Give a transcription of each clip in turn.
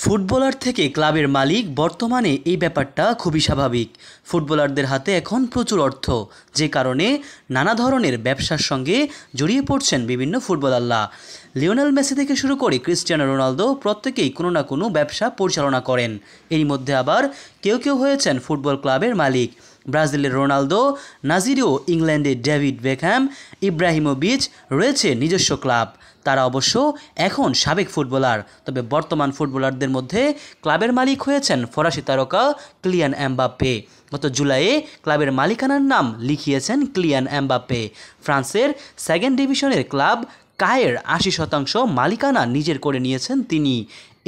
Footballer থেকে ক্লাবের মালিক বর্তমানে এই ব্যাপারটা খুবই স্বাভাবিক। ফুটবলারদের হাতে এখন প্রচুর অর্থ, যে কারণে নানা ধরনের ব্যবসার সঙ্গে জড়িয়ে পড়ছেন বিভিন্ন ফুটবলাররা। লিওনেল মেসি থেকে শুরু করে ক্রিস্টিয়ানো রোনালদো প্রত্যেকেই কোনো না কোনো ব্যবসা পরিচালনা করেন। এরই মধ্যে আবার কেউ কেউ হয়েছেন ফুটবল ক্লাবের মালিক। ব্রাজিলের রোনালদো নাজিরিও, ইংল্যান্ডের ডেভিড বেকহ্যাম, ইব্রাহিমোভিচ রয়েছে নিজস্ব ক্লাব। তারা অবশ্য এখন সাবেক ফুটবলার, তবে বর্তমান ফুটবলারদের মধ্যে ক্লাবের মালিক হয়েছেন ফরাসি তারকা কিলিয়ান এমবাপ্পে। গত জুলাইয়ে ক্লাবের মালিকানার নাম লিখিয়েছেন কিলিয়ান এমবাপ্পে। ফ্রান্সের সেকেন্ড ডিভিশনের ক্লাব কায়ের ৮০% মালিকানা নিজের করে নিয়েছেন তিনি।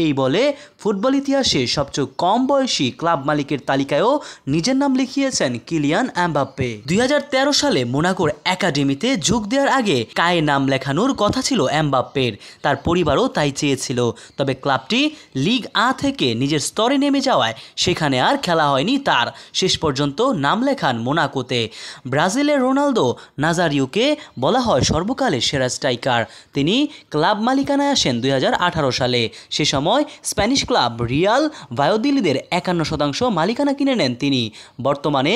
এই বলে ফুটবল ইতিহাসে সবচেয়ে কম বয়সী ক্লাব মালিকের তালিকায়ও নিজের নাম লিখিয়েছেন কিলিয়ান এমবাপ্পে। ২০১৩ সালে মোনাকোর একাডেমিতে যোগ দেওয়ার আগে কায়ে নাম লেখানোর কথা ছিল এমবাপ্পের। তার পরিবারও তাই চেয়েছিল, তবে ক্লাবটি লিগ আ থেকে নিজের স্তরে নেমে যাওয়ায় সেখানে আর খেলা হয়নি তার। শেষ পর্যন্ত নাম লেখান মোনাকোতে। ব্রাজিলের রোনালদো নাজারিওকে বলা হয় সর্বকালের সেরা স্ট্রাইকার। তিনি ক্লাব মালিকানায় আসেন ২০১৮ সালে। সে সময় স্প্যানিশ ক্লাব রিয়াল ভায়োদিলিদের ৫১% মালিকানা কিনে নেন তিনি। বর্তমানে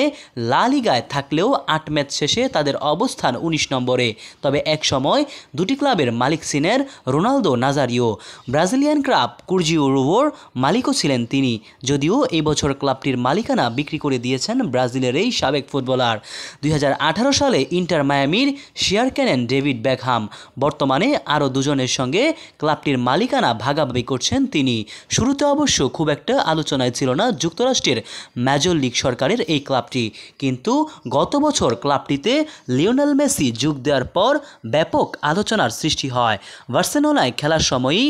লা লিগায় থাকলেও ৮ ম্যাচ শেষে তাদের অবস্থান ১৯ নম্বরে। তবে এক সময় দুটি ক্লাবের মালিক ছিলেন রোনালদো নাজারিও। ব্রাজিলিয়ান ক্লাব কুর্জিওরোভোর মালিকও ছিলেন তিনি, যদিও এই বছর ক্লাবটির মালিকানা বিক্রি করে দিয়েছেন ব্রাজিলের এই সাবেক ফুটবলার। ২০১৮ সালে ইন্টার মায়ামির শেয়ার কেনেন ডেভিড বেকহ্যাম। বর্তমানে আরও দুজনের সঙ্গে ক্লাবটির মালিকানা ভাগাভাগি করছেন তিনি। শুরুতে অবশ্য খুব একটা আলোচনায় ছিল না যুক্তরাষ্ট্রের মেজর লিগ সরকারের এই ক্লাবটি, কিন্তু গত বছর ক্লাবটিতে লিওনেল মেসি যোগ দেওয়ার পর ব্যাপক আলোচনার সৃষ্টি হয়। বার্সেলোনায় খেলার সময়ই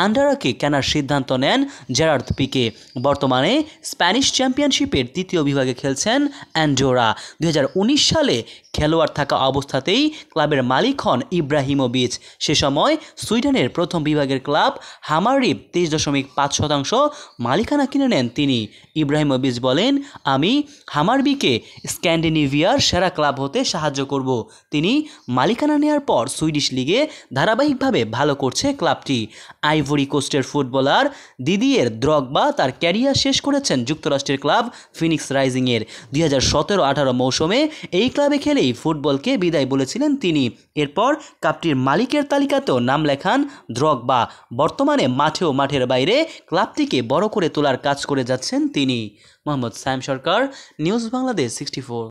আন্ডারাকে কেনার সিদ্ধান্ত নেন জেরার্দ পিকে। বর্তমানে স্প্যানিশ চ্যাম্পিয়নশিপের ৩য় বিভাগে খেলছেন অ্যান্ডোরা। ২০১৯ সালে খেলোয়াড় থাকা অবস্থাতেই ক্লাবের মালিক হন ইব্রাহিমোভিচ। সে সময় সুইডেনের প্রথম বিভাগের ক্লাব হামাররিব ২৩.৫% মালিকানা কিনে নেন তিনি। ইব্রাহিমোভিচ বলেন, আমি হামারবিকে স্ক্যান্ডিনেভিয়ার সেরা ক্লাব হতে সাহায্য করব। তিনি মালিকানা নেওয়ার পর সুইডিশ লিগে ধারাবাহিকভাবে ভালো করছে ক্লাবটি। আইভরি কোস্টের ফুটবলার দিদিয়ের দ্রগবা তার ক্যারিয়ার শেষ করেছেন যুক্তরাষ্ট্রের ক্লাব ফিনিক্স রাইজিংয়ের। ২০১৭-১৮ মৌসুমে এই ক্লাবে খেলেই ফুটবলকে বিদায় বলেছিলেন তিনি। এরপর ক্লাবটির মালিকের তালিকাতেও নাম লেখান দ্রগবা। বর্তমানে মাঠে ও মাঠের বাইরে ক্লাবটিকে বড় করে তোলার কাজ করে যাচ্ছেন তিনি। মোহাম্মদ সায়েম সরকার, নিউজ বাংলাদেশ 64।